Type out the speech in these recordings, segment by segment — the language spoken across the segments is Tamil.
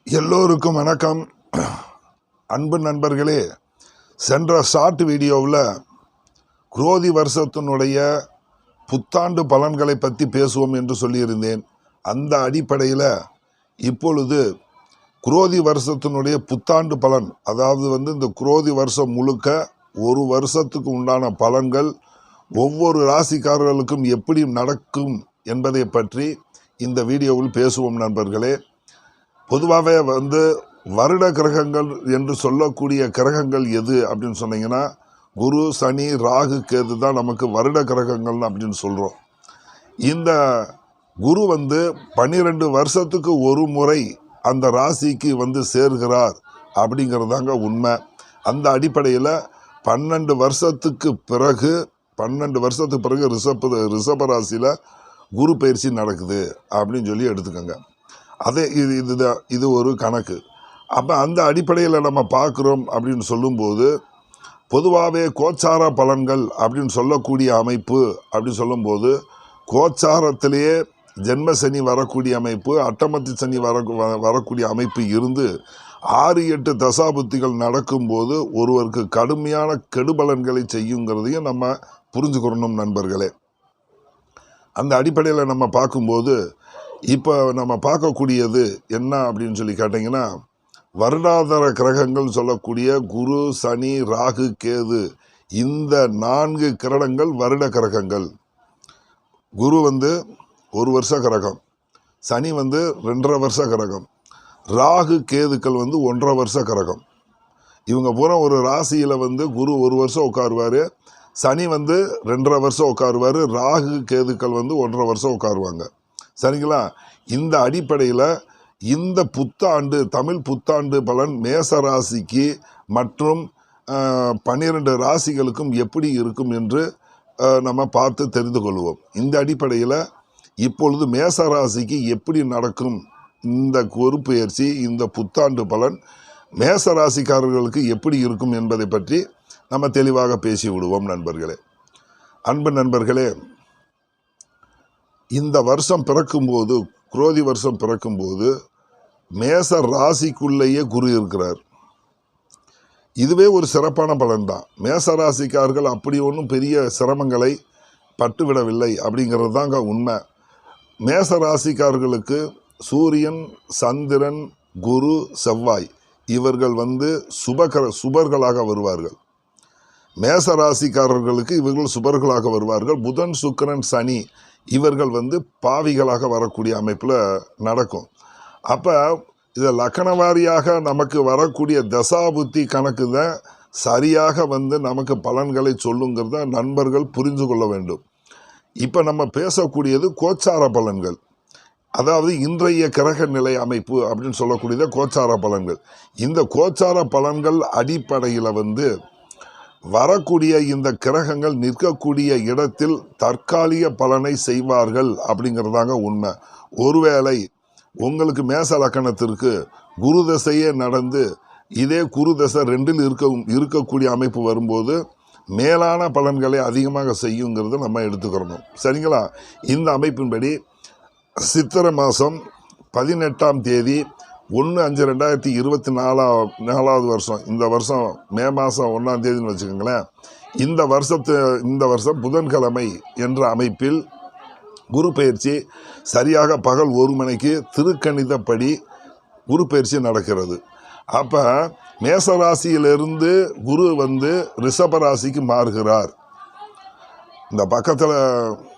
எல்லோருக்கும் வணக்கம். அன்பு நண்பர்களே, சென்ற ஷார்ட் வீடியோவில் குரோதி வருஷத்தினுடைய புத்தாண்டு பலன்களை பற்றி பேசுவோம் என்று சொல்லியிருந்தேன். அந்த அடிப்படையில் இப்பொழுது குரோதி வருஷத்தினுடைய புத்தாண்டு பலன், அதாவது இந்த குரோதி வருஷம் முழுக்க ஒரு வருஷத்துக்கு உண்டான பலன்கள் ஒவ்வொரு ராசிக்காரர்களுக்கும் எப்படி நடக்கும் என்பதை பற்றி இந்த வீடியோவில் பேசுவோம் நண்பர்களே. பொதுவாகவே வருட கிரகங்கள் என்று சொல்லக்கூடிய கிரகங்கள் எது அப்படின்னு சொன்னீங்கன்னா, குரு, சனி, ராகு, கேது தான் நமக்கு வருட கிரகங்கள் அப்படின்னு சொல்கிறோம். இந்த குரு 12 வருஷத்துக்கு ஒரு முறை அந்த ராசிக்கு சேர்கிறார் அப்படிங்கிறதாங்க உண்மை. அந்த அடிப்படையில் 12 வருஷத்துக்கு பிறகு ரிஷப ராசியில் குரு பயிற்சி நடக்குது அப்படின்னு சொல்லி எடுத்துக்கோங்க. அதே இது ஒரு கணக்கு. அப்போ அந்த அடிப்படையில் நம்ம பார்க்குறோம் அப்படின்னு சொல்லும்போது, பொதுவாகவே கோச்சார பலன்கள் அப்படின்னு சொல்லக்கூடிய அமைப்பு அப்படின்னு சொல்லும்போது, கோச்சாரத்திலேயே ஜென்ம சனி வரக்கூடிய அமைப்பு, அட்டமத்தி சனி வரக்கூடிய அமைப்பு இருந்து 6-8 தசாபுத்திகள் நடக்கும்போது ஒருவருக்கு கடுமையான கெடுபலன்களை செய்யுங்கிறதையும் நம்ம புரிஞ்சுக்கிறணும் நண்பர்களே. அந்த அடிப்படையில் நம்ம பார்க்கும்போது, இப்போ நம்ம பார்க்கக்கூடியது என்ன அப்படின்னு சொல்லி கேட்டிங்கன்னா, வருடாதார கிரகங்கள் சொல்லக்கூடிய குரு, சனி, ராகு, கேது, இந்த 4 கிரகங்கள் வருட கிரகங்கள். குரு 1 வருஷ கிரகம், சனி 2.5 வருஷ கிரகம், ராகு கேதுக்கள் 1.5 வருஷ கிரகம். இவங்க பூரா ஒரு ராசியில் குரு 1 வருஷம் உட்காருவார், சனி 2.5 வருஷம் உட்காருவார், ராகு கேதுக்கள் 1.5 வருஷம் உட்காருவாங்க. சரிங்களா? இந்த அடிப்படையில் இந்த புத்தாண்டு, தமிழ் புத்தாண்டு பலன் மேச ராசிக்கு மற்றும் 12 ராசிகளுக்கும் எப்படி இருக்கும் என்று நம்ம பார்த்து தெரிந்து கொள்வோம். இந்த அடிப்படையில் இப்பொழுது மேச ராசிக்கு எப்படி நடக்கும் இந்த குரு பெயர்ச்சி, இந்த புத்தாண்டு பலன் மேச ராசிக்காரர்களுக்கு எப்படி இருக்கும் என்பதை பற்றி நம்ம தெளிவாக பேசி விடுவோம் நண்பர்களே. அன்பு நண்பர்களே, இந்த வருஷம் பிறக்கும்போது, குரோதி வருஷம் பிறக்கும்போது மேச ராசிக்குள்ளேயே குரு இருக்கிறார். இதுவே ஒரு சிறப்பான பலன்தான். மேச ராசிக்காரர்கள் அப்படி ஒன்றும் பெரிய சிரமங்களை பட்டுவிடவில்லை அப்படிங்கிறது தாங்க உண்மை. மேச ராசிக்காரர்களுக்கு சூரியன், சந்திரன், குரு, செவ்வாய் இவர்கள் சுபர்களாக வருவார்கள். மேச ராசிக்காரர்களுக்கு இவர்கள் சுபர்களாக வருவார்கள். புதன், சுக்கிரன், சனி இவர்கள் பாவிகளாக வரக்கூடிய அமைப்பில் நடக்கும். அப்போ இதை லக்கணவாரியாக நமக்கு வரக்கூடிய தசாபுத்தி கணக்கு தான் சரியாக நமக்கு பலன்களை சொல்லுங்கிறத நண்பர்கள் புரிந்து கொள்ள வேண்டும். இப்போ நம்ம பேசக்கூடியது கோச்சார பலன்கள், அதாவது இன்றைய கிரக நிலை அமைப்பு அப்படின்னு சொல்லக்கூடியது கோச்சார பலன்கள். இந்த கோச்சார பலன்கள் அடிப்படையில் வரக்கூடிய இந்த கிரகங்கள் நிற்கக்கூடிய இடத்தில் தற்காலிக பலனை செய்வார்கள் அப்படிங்கிறதாங்க உண்மை. ஒருவேளை உங்களுக்கு மேச லக்கணத்திற்கு குரு தசையே நடந்து இதே குரு தசை 2இல் இருக்கக்கூடிய அமைப்பு வரும்போது மேலான பலன்களை அதிகமாக செய்யுங்கிறத நம்ம எடுத்துக்கிறணும். சரிங்களா? இந்த அமைப்பின்படி சித்திரை மாதம் 18ஆம் தேதி 1/5/2024 வருஷம், இந்த வருஷம் மே மாதம் 1ஆம் தேதின்னு வச்சுக்கோங்களேன். இந்த வருஷம் புதன்கிழமை என்ற அமைப்பில் குரு பயிற்சி சரியாக பகல் 1 மணிக்கு திருக்கணிதப்படி குரு பயிற்சி நடக்கிறது. அப்போ மேசராசியிலிருந்து குரு ரிஷப ராசிக்கு மாறுகிறார். இந்த பக்கத்தில்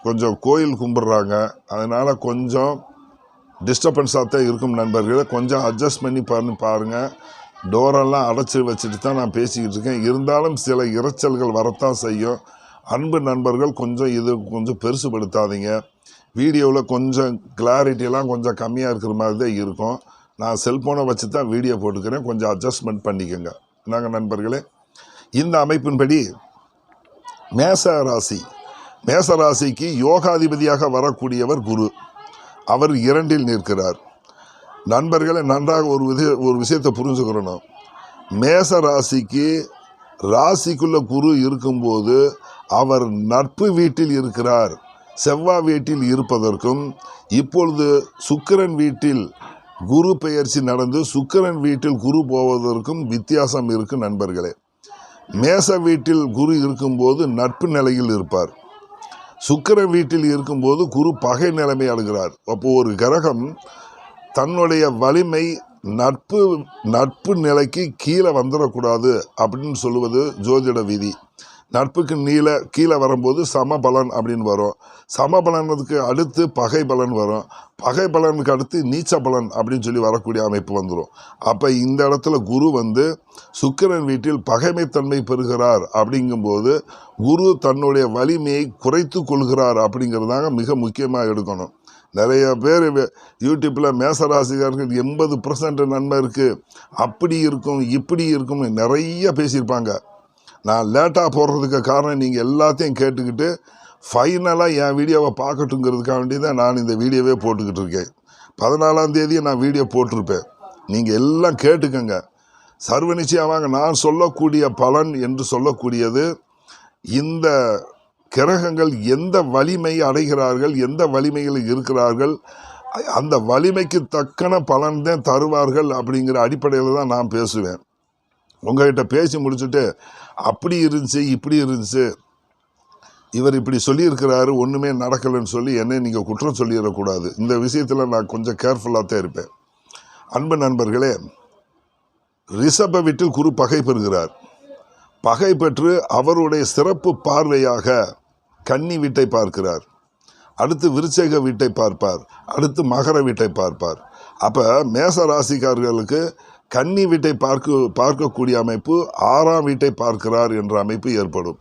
கொஞ்சம் கோயில் கும்பிட்றாங்க, அதனால் கொஞ்சம் டிஸ்டர்பன்ஸாக தான் இருக்கும் நண்பர்களே. கொஞ்சம் அட்ஜஸ்ட் பண்ணி பாருங்கள். டோரெல்லாம் அடைச்சி வச்சுட்டு தான் நான் பேசிக்கிட்டு இருக்கேன். இருந்தாலும் சில இரைச்சல்கள் வரத்தான் செய்யும். அன்பு நண்பர்கள் கொஞ்சம் பெருசுபடுத்தாதீங்க. வீடியோவில் கொஞ்சம் கிளாரிட்டியெல்லாம் கொஞ்சம் கம்மியாக இருக்கிற மாதிரி தான் இருக்கும். நான் செல்ஃபோனை வச்சு தான் வீடியோ போட்டுக்கிறேன், கொஞ்சம் அட்ஜஸ்ட்மெண்ட் பண்ணிக்கோங்க. நாங்கள் நண்பர்களே, இந்த அமைப்பின்படி மேச ராசிக்கு யோகாதிபதியாக வரக்கூடியவர் குரு. அவர் 2இல் நிற்கிறார். நண்பர்களை நன்றாக ஒரு விஷயத்தை புரிஞ்சுக்கிறணும். மேச ராசிக்குள்ள குரு இருக்கும்போது அவர் நட்பு வீட்டில் இருக்கிறார். செவ்வாய் வீட்டில் இருப்பதற்கும் இப்பொழுது சுக்கிரன் வீட்டில் குரு பெயர்ச்சி நடந்து சுக்கிரன் வீட்டில் குரு போவதற்கும் வித்தியாசம் இருக்கு நண்பர்களே. மேச வீட்டில் குரு இருக்கும்போது நட்பு நிலையில் இருப்பார். சுக்கிரன் வீட்டில் இருக்கும்போது குரு பகை நிலைமை அடைகிறார். அப்போ ஒரு கிரகம் தன்னுடைய வலிமை நட்பு நிலைக்கு கீழே வந்துடக்கூடாது அப்படின்னு சொல்லுவது ஜோதிட விதி. நட்புக்கு கீழே வரும்போது சமபலன் அப்படின்னு வரும். சமபலனுக்கு அடுத்து பகை பலன் வரும். பகை பலனுக்கு அடுத்து நீச்ச பலன் அப்படின்னு சொல்லி வரக்கூடிய அமைப்பு வந்துடும். அப்போ இந்த இடத்துல குரு சுக்கிரன் வீட்டில் பகைமைத்தன்மை பெறுகிறார். அப்படிங்கும்போது குரு தன்னுடைய வலிமையை குறைத்து கொள்கிறார் அப்படிங்கிறதாங்க மிக முக்கியமாக எடுக்கணும். நிறைய பேர் யூடியூப்பில் மேசராசிக்காரர்கள் 80% நன்மை இருக்குது, அப்படி இருக்கும் இப்படி இருக்கும் நிறைய பேசியிருப்பாங்க. நான் லேட்டாக போடுறதுக்கு காரணம் நீங்கள் எல்லாத்தையும் கேட்டுக்கிட்டு ஃபைனலாக என் வீடியோவை பார்க்கட்டுங்கிறதுக்காக வேண்டி தான் நான் இந்த வீடியோவே போட்டுக்கிட்டு இருக்கேன். 14ஆம் தேதியை நான் வீடியோ போட்டிருப்பேன். நீங்கள் எல்லாம் கேட்டுக்கங்க. சர்வ நிச்சயமாக நான் சொல்லக்கூடிய பலன் என்று சொல்லக்கூடியது இந்த கிரகங்கள் எந்த வலிமை அடைகிறார்கள், எந்த வலிமையில் இருக்கிறார்கள், அந்த வலிமைக்கு தக்கன பலன் தான் தருவார்கள் அப்படிங்கிற அடிப்படையில் தான் நான் பேசுவேன். உங்கள்கிட்ட பேசி முடிச்சுட்டு அப்படி இருந்துச்சு இப்படி இருந்துச்சு, இவர் இப்படி சொல்லியிருக்கிறாரு ஒன்றுமே நடக்கலைன்னு சொல்லி என்னை நீங்கள் குற்றம் சொல்லிடக்கூடாது. இந்த விஷயத்தில் நான் கொஞ்சம் கேர்ஃபுல்லாக தான் இருப்பேன். அன்பு நண்பர்களே, ரிஷப வீட்டில் குரு பகை பெறுகிறார். பகை பெற்று அவருடைய சிறப்பு பார்வையாக கன்னி வீட்டை பார்க்கிறார். அடுத்து விருச்சக வீட்டை பார்ப்பார். அடுத்து மகர வீட்டை பார்ப்பார். அப்போ மேச ராசிக்காரர்களுக்கு கன்னி வீட்டை பார்க்கக்கூடிய அமைப்பு 6ஆம் வீட்டை பார்க்கிறார் என்ற அமைப்பு ஏற்படும்.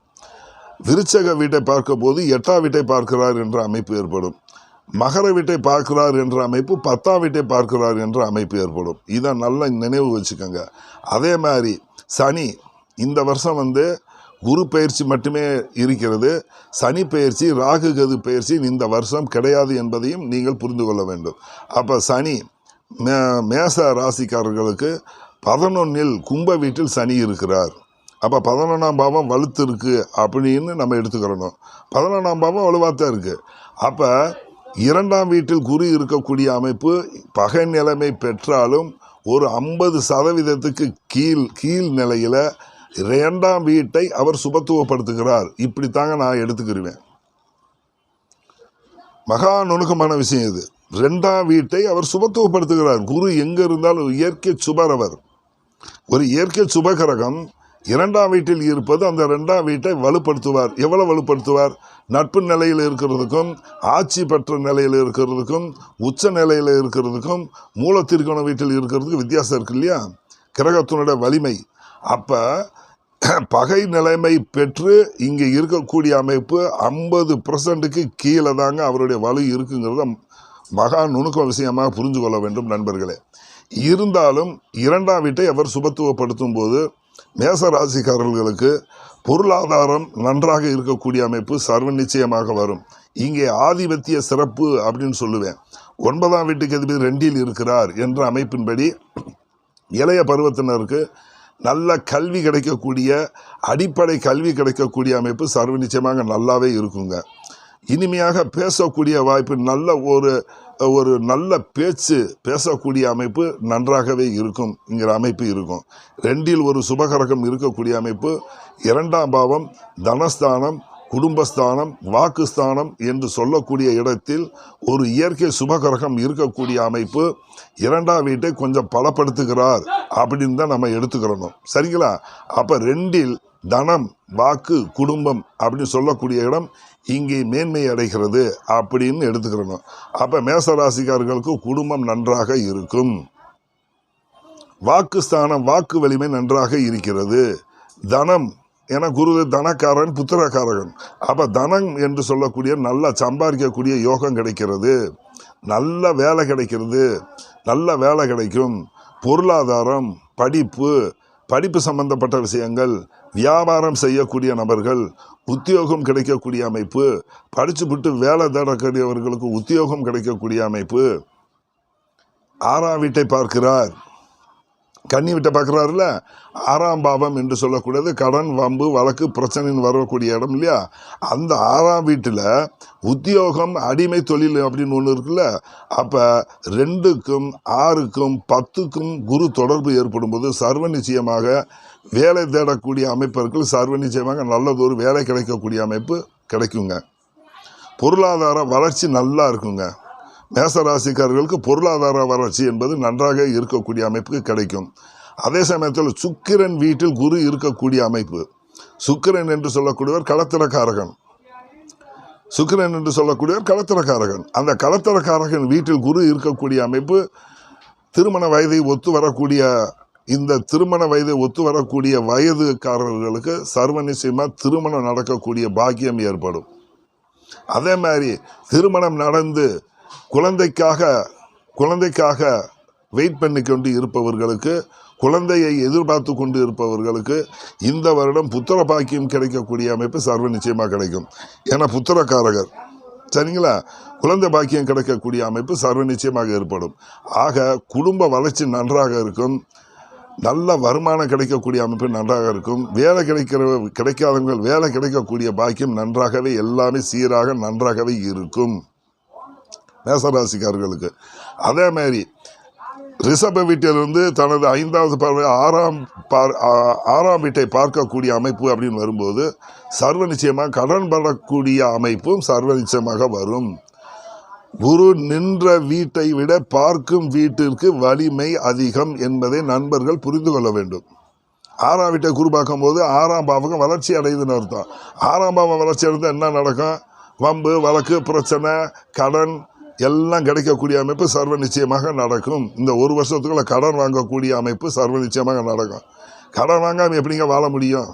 விருச்சக வீட்டை பார்க்கும் போது 8ஆம் வீட்டை பார்க்கிறார் என்ற அமைப்பு ஏற்படும். மகர வீட்டை பார்க்கிறார் என்ற அமைப்பு 10ஆம் வீட்டை பார்க்கிறார் என்ற அமைப்பு ஏற்படும். இதை நல்லா நினைவு வச்சுக்கோங்க. அதே மாதிரி சனி இந்த வருஷம் குரு பயிற்சி மட்டுமே இருக்கிறது. சனி பயிற்சி ராகு கது பயிற்சி இந்த வருஷம் கிடையாது என்பதையும் நீங்கள் புரிந்து கொள்ள வேண்டும். அப்போ சனி மேச ராசிக்காரர்களுக்கு 11இல் கும்ப வீட்டில் சனி இருக்கிறார். அப்போ 11ஆம் பாவம் வலுத்து இருக்கு அப்படின்னு நம்ம எடுத்துக்கிறணும். 11ஆம் பாவம் வலுவாத்தான் இருக்குது. அப்போ 2ஆம் வீட்டில் குரு இருக்கக்கூடிய அமைப்பு பகை நிலைமை பெற்றாலும் ஒரு 50% கீழ் நிலையில் 2ஆம் வீட்டை அவர் சுபத்துவப்படுத்துகிறார். இப்படித்தாங்க நான் எடுத்துக்கிருவேன். மகா நுணுக்கமான விஷயம் இது. 2ஆம் வீட்டை அவர் சுபத்துவப்படுத்துகிறார். குரு எங்கே இருந்தாலும் இயற்கை சுபர். அவர் ஒரு இயற்கை சுபகிரகம் 2ஆம் வீட்டில் இருப்பது அந்த 2ஆம் வீட்டை வலுப்படுத்துவார். எவ்வளோ வலுப்படுத்துவார்? நட்பு நிலையில் இருக்கிறதுக்கும் ஆட்சி பெற்ற நிலையில் இருக்கிறதுக்கும் உச்ச நிலையில் இருக்கிறதுக்கும் மூலத்திற்கோண வீட்டில் இருக்கிறதுக்கும் வித்தியாசம் இருக்கு இல்லையா, கிரகத்தினுடைய வலிமை. அப்போ பகை நிலைமை பெற்று இங்கே இருக்கக்கூடிய அமைப்பு 50%க்கு கீழே தாங்க அவருடைய வலு இருக்குங்கிறத மகா நுணுக்க விஷயமாக புரிஞ்சு கொள்ள வேண்டும் நண்பர்களே. இருந்தாலும் 2ஆம் வீட்டை அவர் சுபத்துவப்படுத்தும் போது மேச ராசிக்காரர்களுக்கு பொருளாதாரம் நன்றாக இருக்கக்கூடிய அமைப்பு சர்வ நிச்சயமாக வரும். இங்கே ஆதிபத்திய சிறப்பு அப்படின்னு சொல்லுவேன். 9ஆம் வீட்டுக்கு அதிபதி 2இல் இருக்கிறார் என்ற அமைப்பின்படி இளைய பருவத்தினருக்கு நல்ல கல்வி கிடைக்கக்கூடிய அடிப்படை கல்வி கிடைக்கக்கூடிய அமைப்பு சர்வ நிச்சயமாக நல்லாவே இருக்குங்க. இனிமையாக பேசக்கூடிய வாய்ப்பு, நல்ல ஒரு நல்ல பேச்சு பேசக்கூடிய அமைப்பு நன்றாகவே இருக்குங்கிற அமைப்பு இருக்கும். 2இல் ஒரு சுபகரகம் இருக்கக்கூடிய அமைப்பு 2ஆம் பாவம் தனஸ்தானம், குடும்பஸ்தானம், வாக்குஸ்தானம் என்று சொல்லக்கூடிய இடத்தில் ஒரு இயற்கை சுபகரகம் இருக்கக்கூடிய அமைப்பு 2ஆம் வீட்டை கொஞ்சம் பலப்படுத்துகிறார் அப்படின்னு தான் நம்ம எடுத்துக்கிறணும். சரிங்களா? அப்போ 2இல் தனம், வாக்கு, குடும்பம் அப்படின்னு சொல்லக்கூடிய இடம் இங்கே மேன்மை அடைகிறது அப்படின்னு எடுத்துக்கிறணும். அப்போ மேசராசிக்காரர்களுக்கு குடும்பம் நன்றாக இருக்கும். வாக்குஸ்தானம், வாக்கு வலிமை நன்றாக இருக்கிறது. தனம் என குரு தனக்காரன், புத்திரக்காரகன். அப்போ தனம் என்று சொல்லக்கூடிய நல்லா சம்பாதிக்கக்கூடிய யோகம் கிடைக்கிறது. நல்ல வேலை கிடைக்கிறது. நல்ல வேலை கிடைக்கும். பொருளாதாரம், படிப்பு சம்பந்தப்பட்ட விஷயங்கள், வியாபாரம் செய்யக்கூடிய நபர்கள் உத்தியோகம் கிடைக்கக்கூடிய அமைப்பு, படிச்சுவிட்டு வேலை தேடக்கூடியவர்களுக்கு உத்தியோகம் கிடைக்கக்கூடிய அமைப்பு. 6ஆம் வீட்டை பார்க்கிறார். கன்னி வீட்டை பார்க்குறாருல, 6ஆம் பாவம் என்று சொல்லக்கூடியது கடன், வம்பு, வழக்கு, பிரச்சனைன்னு வரக்கூடிய இடம் இல்லையா? அந்த 6ஆம் வீட்டில் உத்தியோகம், அடிமை தொழில் அப்படின்னு ஒன்று இருக்குல்ல. அப்போ 2க்கும் 6க்கும் 10க்கும் குரு தொடர்பு ஏற்படும் போது சர்வ நிச்சயமாக வேலை தேடக்கூடிய அமைப்பிற்கு சர்வ நிச்சயமாக நல்லதொரு வேலை கிடைக்கக்கூடிய அமைப்பு கிடைக்குங்க. பொருளாதார வளர்ச்சி நல்லா இருக்குங்க. மேசராசிக்காரர்களுக்கு பொருளாதார வளர்ச்சி என்பது நன்றாக இருக்கக்கூடிய அமைப்புக்கு கிடைக்கும். அதே சமயத்தில் சுக்கிரன் வீட்டில் குரு இருக்கக்கூடிய அமைப்பு. சுக்கிரன் என்று சொல்லக்கூடியவர் களத்திரக்காரகன். சுக்கிரன் என்று சொல்லக்கூடியவர் களத்திரக்காரகன். அந்த களத்திரக்காரகன் வீட்டில் குரு இருக்கக்கூடிய அமைப்பு திருமண வயதை ஒத்து வரக்கூடிய இந்த திருமண வயதை ஒத்து வரக்கூடிய வயதுக்காரர்களுக்கு சர்வ நிச்சயமாக திருமணம் நடக்கக்கூடிய பாக்கியம் ஏற்படும். அதே மாதிரி திருமணம் நடந்து குழந்தைக்காக வெயிட் பண்ணி கொண்டு இருப்பவர்களுக்கு, குழந்தையை எதிர்பார்த்து கொண்டு இருப்பவர்களுக்கு இந்த வருடம் புத்திர பாக்கியம் கிடைக்கக்கூடிய அமைப்பு சர்வ நிச்சயமாக கிடைக்கும். ஏன்னா புத்திரக்காரகர், சரிங்களா? குழந்தை பாக்கியம் கிடைக்கக்கூடிய அமைப்பு சர்வ நிச்சயமாக ஏற்படும். ஆக குடும்ப வளர்ச்சி நன்றாக இருக்கும். நல்ல வருமானம் கிடைக்கக்கூடிய அமைப்பு நன்றாக இருக்கும். வேலை கிடைக்காதவங்க வேலை கிடைக்கக்கூடிய பாக்கியம் நன்றாகவே எல்லாமே சீராக நன்றாகவே இருக்கும் மேசராசிக்காரர்களுக்கு. அதே மாதிரி ரிஷப வீட்டிலிருந்து தனது 5வது பார்வை 6ஆம் வீட்டை பார்க்கக்கூடிய அமைப்பு அப்படின்னு வரும்போது சர்வ நிச்சயமாக கடன் படக்கூடிய அமைப்பும் சர்வ நிச்சயமாக வரும். குரு நின்ற வீட்டை விட பார்க்கும் வீட்டிற்கு வலிமை அதிகம் என்பதை நண்பர்கள் புரிந்து கொள்ள வேண்டும். 6ஆம் வீட்டை குரு பார்க்கும்போது 6ஆம் பாவகம் வளர்ச்சி அடையுதுன்னு அர்த்தம். 6ஆம் பாவம் வளர்ச்சி அடைந்தால் என்ன நடக்கும்? வம்பு, வழக்கு, பிரச்சனை, கடன் எல்லாம் கிடைக்கக்கூடிய அமைப்பு சர்வ நிச்சயமாக நடக்கும். இந்த ஒரு வருஷத்துக்குள்ள கடன் வாங்கக்கூடிய அமைப்பு சர்வ நிச்சயமாக நடக்கும். கடன் வாங்காமல் எப்படிங்க வாழ முடியும்?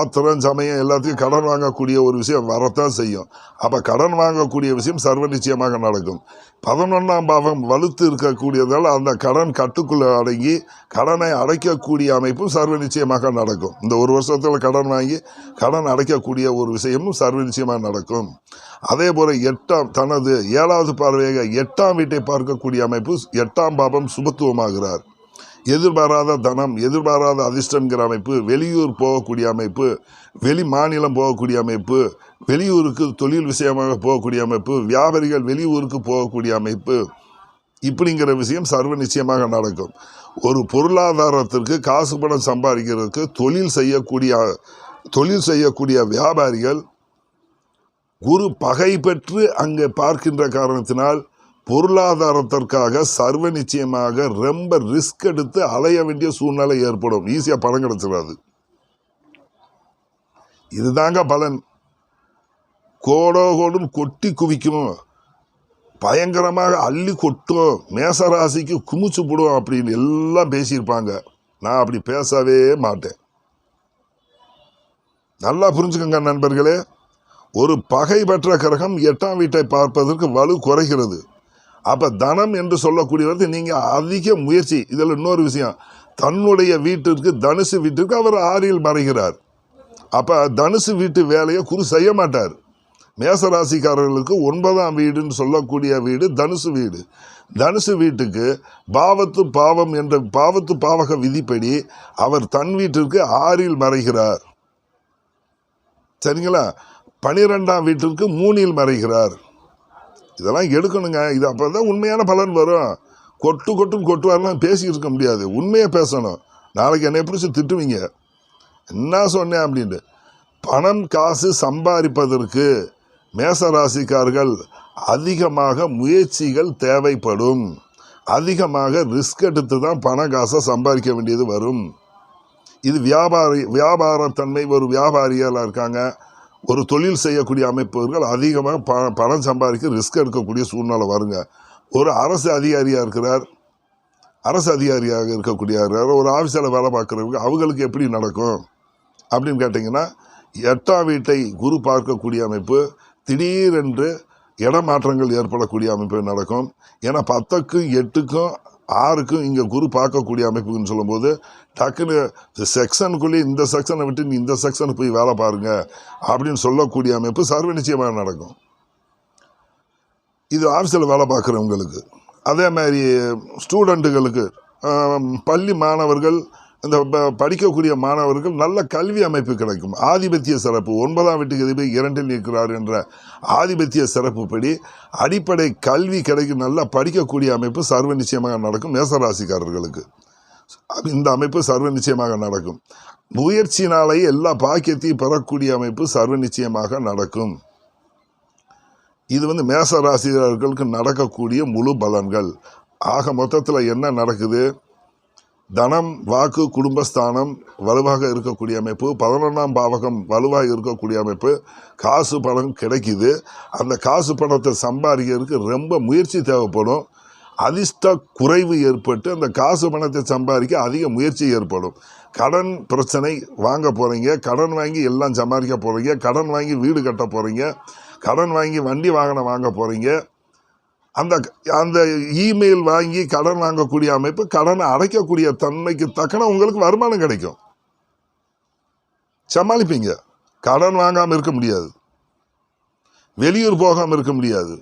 ஆத்திரம், சமயம் எல்லாத்தையும் கடன் வாங்கக்கூடிய ஒரு விஷயம் வரத்தான் செய்யும். அப்போ கடன் வாங்கக்கூடிய விஷயம் சர்வ நிச்சயமாக நடக்கும். 11ஆம் பாவம் வலுத்து இருக்கக்கூடியதால் அந்த கடன் கட்டுக்குள்ளே அடங்கி கடனை அடைக்கக்கூடிய அமைப்பும் சர்வ நிச்சயமாக நடக்கும். இந்த ஒரு வருஷத்தில் கடன் வாங்கி கடன் அடைக்கக்கூடிய ஒரு விஷயமும் சர்வ நிச்சயமாக நடக்கும். அதே போல் தனது 7வது பார்வையாக 8ஆம் வீட்டை பார்க்கக்கூடிய அமைப்பு 8ஆம் பாவம் சுபத்துவமாகிறார். எதிர்பாராத தனம், எதிர்பாராத அதிர்ஷ்டங்கிற அமைப்பு, வெளியூர் போகக்கூடிய அமைப்பு, வெளி மாநிலம் போகக்கூடிய அமைப்பு, வெளியூருக்கு தொழில் விஷயமாக போகக்கூடிய அமைப்பு, வியாபாரிகள் வெளியூருக்கு போகக்கூடிய அமைப்பு, இப்படிங்கிற விஷயம் சர்வ நிச்சயமாக நடக்கும். ஒரு பொருளாதாரத்திற்கு காசு பணம் சம்பாதிக்கிறதுக்கு தொழில் செய்யக்கூடிய வியாபாரிகள் குரு பகை பெற்று அங்கே பார்க்கின்ற காரணத்தினால் பொருளாதாரத்திற்காக சர்வ நிச்சயமாக ரொம்ப ரிஸ்க் எடுத்து அலைய வேண்டிய சூழ்நிலை ஏற்படும். ஈஸியாக பணம் கிடைச்சிடாது. இதுதாங்க பலன். கோடும் கொட்டி குவிக்கும், பயங்கரமாக அள்ளி கொட்டும், மேசராசிக்கு குமிச்சு போடும் அப்படின்னு எல்லாம் பேசியிருப்பாங்க. நான் அப்படி பேசவே மாட்டேன். நல்லா புரிஞ்சுக்கங்க நண்பர்களே. ஒரு பகை பெற்ற கிரகம் 8ஆம் வீட்டை பார்ப்பதற்கு வலு குறைகிறது. அப்போ தனம் என்று சொல்லக்கூடியது நீங்கள் அதிக முயற்சி. இதில் இன்னொரு விஷயம், தன்னுடைய வீட்டிற்கு தனுசு வீட்டிற்கு அவர் 6ல் மறைகிறார். அப்போ தனுசு வீட்டு வேலையை குரு செய்ய மாட்டார். மேசராசிக்காரர்களுக்கு 9ஆம் வீடுன்னு சொல்லக்கூடிய வீடு தனுசு வீடு. தனுசு வீட்டுக்கு பாவத்து பாவம் என்ற பாவத்து பாவக விதிப்படி அவர் தன் வீட்டிற்கு 6ல் மறைகிறார். சரிங்களா? 12ஆம் வீட்டிற்கு 3ல் மறைகிறார். இதெல்லாம் எடுக்கணுங்க. இது அப்போ தான் உண்மையான பலன் வரும். கொட்டுவாரெலாம் பேசிக்கிட்டு இருக்க முடியாது. உண்மையை பேசணும். நாளைக்கு என்னை பிடிச்சி திட்டுவீங்க, என்ன சொன்னேன் அப்படின்ட்டு. பணம் காசு சம்பாதிப்பதற்கு மேசராசிக்காரர்கள் அதிகமாக முயற்சிகள் தேவைப்படும். அதிகமாக ரிஸ்க் எடுத்து தான் பண காசை சம்பாதிக்க வேண்டியது வரும். இது வியாபாரத்தன்மை ஒரு வியாபாரியாக இருக்காங்க, ஒரு தொழில் செய்யக்கூடிய அமைப்புகள் அதிகமாக பணம் சம்பாதிக்க ரிஸ்க் எடுக்கக்கூடிய சூழ்நிலை வருங்க. ஒரு அரசு அதிகாரியாக இருக்கக்கூடிய ஒரு ஆஃபீஸில் வேலை பார்க்குறவங்க அவங்களுக்கு எப்படி நடக்கும் அப்படின்னு கேட்டிங்கன்னா, 8ஆம் வீட்டை குரு பார்க்கக்கூடிய அமைப்பு திடீரென்று இடமாற்றங்கள் ஏற்படக்கூடிய அமைப்பு நடக்கும். ஏன்னா 10க்கும் 8க்கும் 6க்கும் இங்கே குரு பார்க்கக்கூடிய அமைப்புன்னு சொல்லும்போது டக்குன்னு செக்ஷனுக்குள்ளேயே இந்த செக்ஷனை விட்டு நீ இந்த செக்ஷனுக்கு போய் வேலை பாருங்க அப்படின்னு சொல்லக்கூடிய அமைப்பு சர்வ நிச்சயமாக நடக்கும். இது ஆஃபீஸில் வேலை பார்க்குறவங்களுக்கு. அதே மாதிரி ஸ்டூடெண்ட்டுகளுக்கு பள்ளி மாணவர்கள், இந்த படிக்கக்கூடிய மாணவர்கள் நல்ல கல்வி அமைப்பு கிடைக்கும். ஆதிபத்திய சிறப்பு 9ஆம் வீட்டுக்கு அதிபதி 2ல் இருக்கிறார் என்ற ஆதிபத்திய சிறப்புப்படி அடிப்படை கல்வி கிடைக்கும், நல்லா படிக்கக்கூடிய அமைப்பு சர்வ நிச்சயமாக நடக்கும். மேசராசிக்காரர்களுக்கு இந்த அமைப்பு சர்வ நிச்சயமாக நடக்கும். முயற்சினாலேயே எல்லா பாக்கியத்தையும் பெறக்கூடிய அமைப்பு சர்வ நிச்சயமாக நடக்கும். இது மேசராசிக்காரர்களுக்கு நடக்கக்கூடிய முழு பலன்கள். ஆக மொத்தத்தில் என்ன நடக்குது? தனம், வாக்கு, குடும்பஸ்தானம் வலுவாக இருக்கக்கூடிய அமைப்பு, 11ஆம் பாவகம் வலுவாக இருக்கக்கூடிய அமைப்பு, காசு பணம் கிடைக்குது. அந்த காசு பணத்தை சம்பாதிக்கிறதுக்கு ரொம்ப முயற்சி தேவைப்படும். அதிர்ஷ்ட குறைவு ஏற்பட்டு அந்த காசு பணத்தை சம்பாதிக்க அதிக முயற்சி ஏற்படும். கடன் பிரச்சனை வாங்க போகிறீங்க, கடன் வாங்கி எல்லாம் சம்பாதிக்க போகிறீங்க, கடன் வாங்கி வீடு கட்ட போகிறீங்க, கடன் வாங்கி வண்டி வாகனம் வாங்க போகிறீங்க. அந்த அந்த இமெயில் வாங்கி கடன் வாங்கக்கூடிய அமைப்பு, கடனை அடைக்கக்கூடிய தன்மைக்கு தக்கன உங்களுக்கு வருமானம் கிடைக்கும், சமாளிப்பீங்க. கடன் வாங்காமல் இருக்க முடியாது, வெளியூர் போகாமல் இருக்க முடியாது,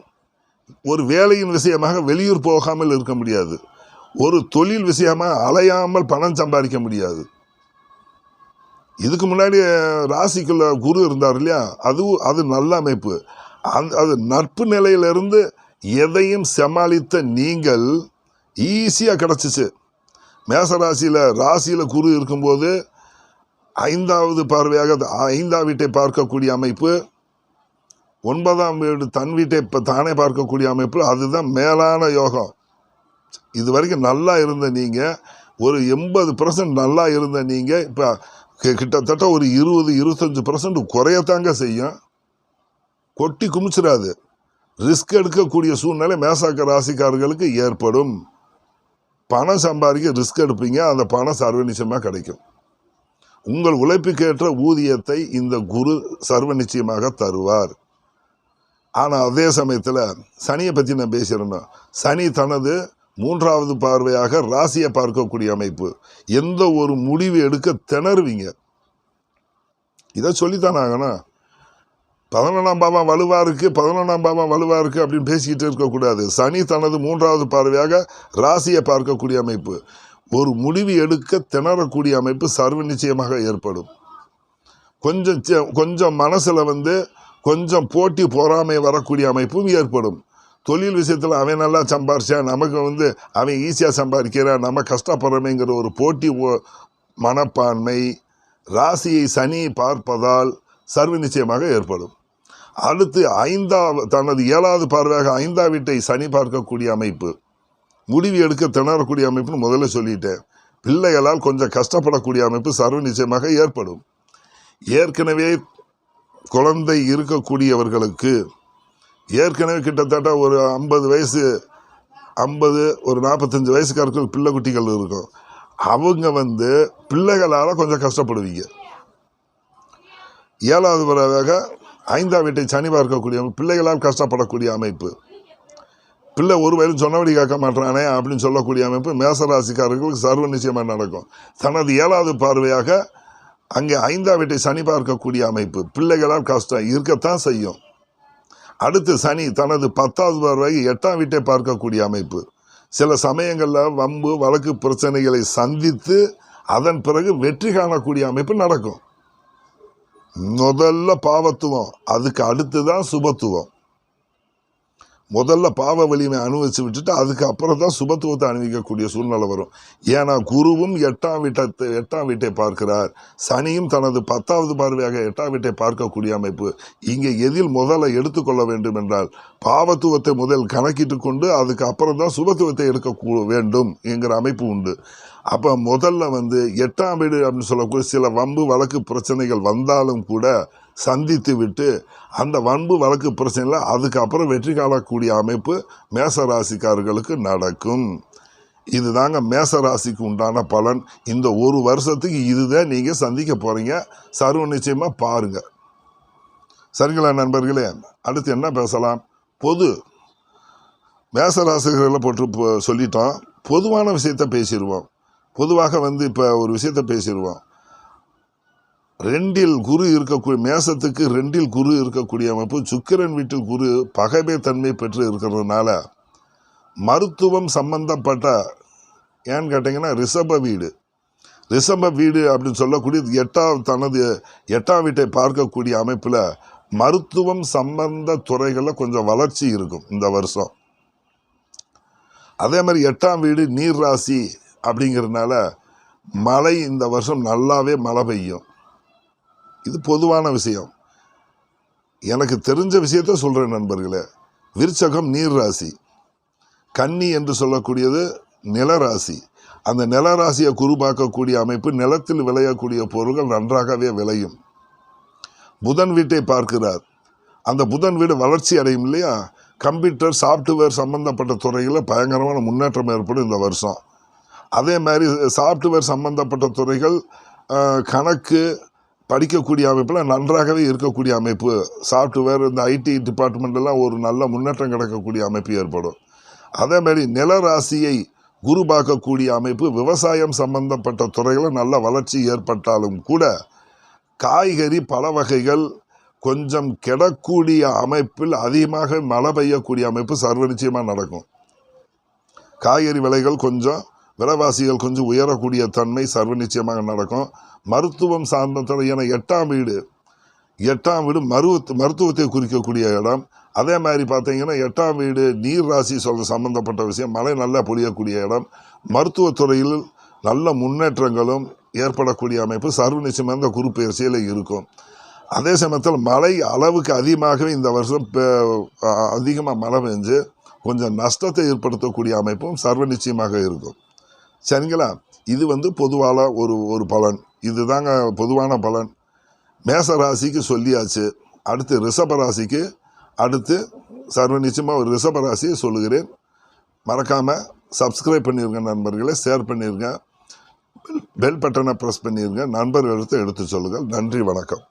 ஒரு வேலையின் விஷயமாக வெளியூர் போகாமல் இருக்க முடியாது, ஒரு தொழில் விஷயமாக அலையாமல் பணம் சம்பாதிக்க முடியாது. இதுக்கு முன்னாடி ராசிக்குள்ள குரு இருந்தார் இல்லையா, அது நல்ல அமைப்பு. அது நட்பு நிலையிலிருந்து எதையும் சமாளித்த நீங்கள் ஈஸியாக கிடச்சிச்சு. ராசியில் குரு இருக்கும்போது 5வது பார்வையாக 5ஆம் வீட்டை பார்க்கக்கூடிய அமைப்பு, 9ஆம் வீடு தன் வீட்டை தானே பார்க்கக்கூடிய அமைப்பு, அதுதான் மேலான யோகம். இது வரைக்கும் நல்லா இருந்த நீங்கள், ஒரு 80% நல்லா இருந்த நீங்கள் இப்போ கிட்டத்தட்ட ஒரு 20-25% குறையத்தாங்க செய்யும். கொட்டி குமிச்சிடாது. ரிஸ்க் எடுக்கக்கூடிய சூழ்நிலை மேசாக்க ராசிக்காரர்களுக்கு ஏற்படும். பணம் சம்பாதிக்க ரிஸ்க் எடுப்பீங்க, அந்த பணம் சர்வ நிச்சயமாக கிடைக்கும். உங்கள் உழைப்புக்கேற்ற ஊதியத்தை இந்த குரு சர்வ நிச்சயமாக தருவார். ஆனால் அதே சமயத்தில் சனியை பற்றி நான் பேசியிருந்தோம். சனி தனது 3வது பார்வையாக ராசியை பார்க்கக்கூடிய அமைப்பு. எந்த ஒரு முடிவு எடுக்க திணறுவீங்க. இதை சொல்லித்தான் ஆகணும். 11ஆம் பாவம் வலுவாக இருக்குது அப்படின்னு பேசிக்கிட்டு இருக்கக்கூடாது. சனி தனது 3வது பார்வையாக ராசியை பார்க்கக்கூடிய அமைப்பு. ஒரு முடிவு எடுக்க திணறக்கூடிய அமைப்பு சர்வ நிச்சயமாக ஏற்படும். கொஞ்சம் மனசில் கொஞ்சம் போட்டி பொறாமை வரக்கூடிய அமைப்பும் ஏற்படும். தொழில் விஷயத்தில் அவன் நல்லா சம்பாரிச்சான், நமக்கு அவன் ஈஸியாக சம்பாதிக்கிறான், நம்ம கஷ்டப்படுறமேங்கிற ஒரு போட்டி மனப்பான்மை ராசியை சனி பார்ப்பதால் சர்வ நிச்சயமாக ஏற்படும். அடுத்து தனது 7வது பார்வையாக 5ஆம் வீட்டை சனி பார்க்கக்கூடிய அமைப்பு. முடிவு எடுக்க திணறக்கூடிய அமைப்புன்னு முதல்ல சொல்லிட்டேன். பிள்ளைகளால் கொஞ்சம் கஷ்டப்படக்கூடிய அமைப்பு சர்வ நிச்சயமாக ஏற்படும். ஏற்கனவே குழந்தை இருக்கக்கூடியவர்களுக்கு, ஏற்கனவே கிட்டத்தட்ட ஒரு 50 வயசு, ஒரு 45 வயசுக்காரர்கள் பிள்ளை குட்டிகள் இருக்கும். அவங்க பிள்ளைகளால் கொஞ்சம் கஷ்டப்படுவீங்க. 7வது பிறவாக 5ஆம் வீட்டை சனி பார்க்கக்கூடிய பிள்ளைகளால் கஷ்டப்படக்கூடிய அமைப்பு. பிள்ளை ஒரு வயலும் சொன்னபடி கேட்க மாட்டானே அப்படின்னு சொல்லக்கூடிய அமைப்பு மேசராசிக்காரர்களுக்கு சர்வ நிச்சயமாக நடக்கும். தனது 7வது பார்வையாக அங்கே 5ஆம் வீட்டை சனி பார்க்கக்கூடிய அமைப்பு. பிள்ளைகளால் கஷ்டம் இருக்கத்தான் செய்யும். அடுத்து சனி தனது 10வது பார்வையாக 8ஆம் வீட்டை பார்க்கக்கூடிய அமைப்பு. சில சமயங்களில் வம்பு வழக்கு பிரச்சனைகளை சந்தித்து அதன் பிறகு வெற்றி காணக்கூடிய அமைப்பு நடக்கும். முதல்ல பாவத்துவம், அதுக்கு அடுத்து தான் சுபத்துவம். முதல்ல பாவ வலிமை அனுபவிச்சு விட்டுட்டு அதுக்கு அப்புறம் தான் சுபத்துவத்தை அனுபவிக்கக்கூடிய சூழ்நிலை வரும். ஏன்னா குருவும் 8ஆம் வீட்டை பார்க்கிறார், சனியும் தனது 10வது பார்வையாக 8ஆம் வீட்டை பார்க்கக்கூடிய அமைப்பு. இங்கே எதில் முதல்ல எடுத்துக்கொள்ள வேண்டும் என்றால் பாவத்துவத்தை முதல் கணக்கிட்டு கொண்டு அதுக்கு அப்புறம் தான் சுபத்துவத்தை எடுக்க வேண்டும் என்கிற அமைப்பு உண்டு. அப்போ முதல்ல 8ஆம் வீடு அப்படின்னு சொல்லக்கூடிய சில வம்பு வழக்கு பிரச்சனைகள் வந்தாலும் கூட சந்தித்து விட்டு அந்த வன்பு வழக்கு பிரச்சனையில் அதுக்கப்புறம் வெற்றி காணக்கூடிய அமைப்பு மேசராசிக்காரர்களுக்கு நடக்கும். இதுதாங்க மேசராசிக்கு உண்டான பலன். இந்த ஒரு வருஷத்துக்கு இதுதான் நீங்கள் சந்திக்க போகிறீங்க. சர்வ நிச்சயமாக பாருங்கள். சரிங்களா நண்பர்களே? அடுத்து என்ன பேசலாம்? மேசராசிகளை போட்டு சொல்லிட்டோம். பொதுவான விஷயத்தை பேசிடுவோம். பொதுவாக இப்போ ஒரு விஷயத்தை பேசிடுவோம். 2ல் குரு இருக்கக்கூடிய மேசத்துக்கு 2ல் குரு இருக்கக்கூடிய அமைப்பு. சுக்கிரன் வீட்டில் குரு பகைமை தன்மை பெற்று இருக்கிறதுனால மருத்துவம் சம்பந்தப்பட்ட ஏன்னு கேட்டிங்கன்னா ரிஷப வீடு அப்படின்னு சொல்லக்கூடிய தனது 8ஆம் வீட்டை பார்க்கக்கூடிய அமைப்பில் மருத்துவம் சம்பந்த துறைகளில் கொஞ்சம் வளர்ச்சி இருக்கும் இந்த வருஷம். அதே மாதிரி 8ஆம் வீடு நீர் ராசி அப்படிங்கிறதுனால மழை இந்த வருஷம் நல்லாவே மழை பெய்யும். இது பொதுவான விஷயம். எனக்கு தெரிஞ்ச விஷயத்த சொல்கிறேன் நண்பர்களே. விருச்சகம் நீர் ராசி, கன்னி என்று சொல்லக்கூடியது நிலராசி. அந்த நிலராசியை குருபாக்கக்கூடிய அமைப்பு, நிலத்தில் விளையக்கூடிய பொருட்கள் நன்றாகவே விளையும். புதன் வீட்டை பார்க்கிறார். அந்த புதன் வீடு வளர்ச்சி அடையும் இல்லையா? கம்ப்யூட்டர் சாஃப்ட்வேர் சம்பந்தப்பட்ட துறைகளில் பயங்கரமான முன்னேற்றம் ஏற்படும் இந்த வருஷம். அதே மாதிரி சாஃப்ட்வேர் சம்பந்தப்பட்ட துறைகள், கணக்கு படிக்கக்கூடிய அமைப்பில் நன்றாகவே இருக்கக்கூடிய அமைப்பு. சாஃப்ட்வேர், இந்த ஐடி டிபார்ட்மெண்ட்லாம் ஒரு நல்ல முன்னேற்றம் கிடைக்கக்கூடிய அமைப்பு ஏற்படும். அதே மாதிரி நிலராசியை குரு பார்க்கக்கூடிய அமைப்பு, விவசாயம் சம்பந்தப்பட்ட துறைகளில் நல்ல வளர்ச்சி ஏற்பட்டாலும் கூட காய்கறி பல வகைகள் கொஞ்சம் கெடக்கூடிய அமைப்பில் அதிகமாக மழை பெய்யக்கூடிய அமைப்பு சர்வ நிச்சயமாக நடக்கும். காய்கறி விலைகள் கொஞ்சம், விலைவாசிகள் கொஞ்சம் உயரக்கூடிய தன்மை சர்வ நிச்சயமாக நடக்கும். மருத்துவம் சார்ந்த துறை, என 8ஆம் வீடு மருத்துவத்தை குறிக்கக்கூடிய இடம். அதே மாதிரி பார்த்தீங்கன்னா 8ஆம் வீடு நீர் ராசி சம்பந்தப்பட்ட விஷயம், மழை நல்லா பொழியக்கூடிய இடம். மருத்துவத்துறையில் நல்ல முன்னேற்றங்களும் ஏற்படக்கூடிய அமைப்பு சர்வ நிச்சயமாக இந்த குரு பயிற்சியில் இருக்கும். அதே சமயத்தில் மழை அளவுக்கு அதிகமாகவே இந்த வருஷம் அதிகமாக மழை பெஞ்சு கொஞ்சம் நஷ்டத்தை ஏற்படுத்தக்கூடிய அமைப்பும் சர்வ நிச்சயமாக இருக்கும். சரிங்களா? இது பொதுவான ஒரு பலன். இதுதாங்க பொதுவான பலன். மேச ராசிக்கு சொல்லியாச்சு. அடுத்து ரிஷப ராசிக்கு அடுத்து சர்வ நிச்சயமாக ஒரு ரிஷப ராசியை சொல்லுகிறேன். மறக்காமல் சப்ஸ்கிரைப் பண்ணிடுங்க நண்பர்களே, ஷேர் பண்ணிடுங்க, பெல் பட்டனை ப்ரெஸ் பண்ணிடுங்க, நண்பர்களுக்கு எடுத்து சொல்லுங்கள். நன்றி, வணக்கம்.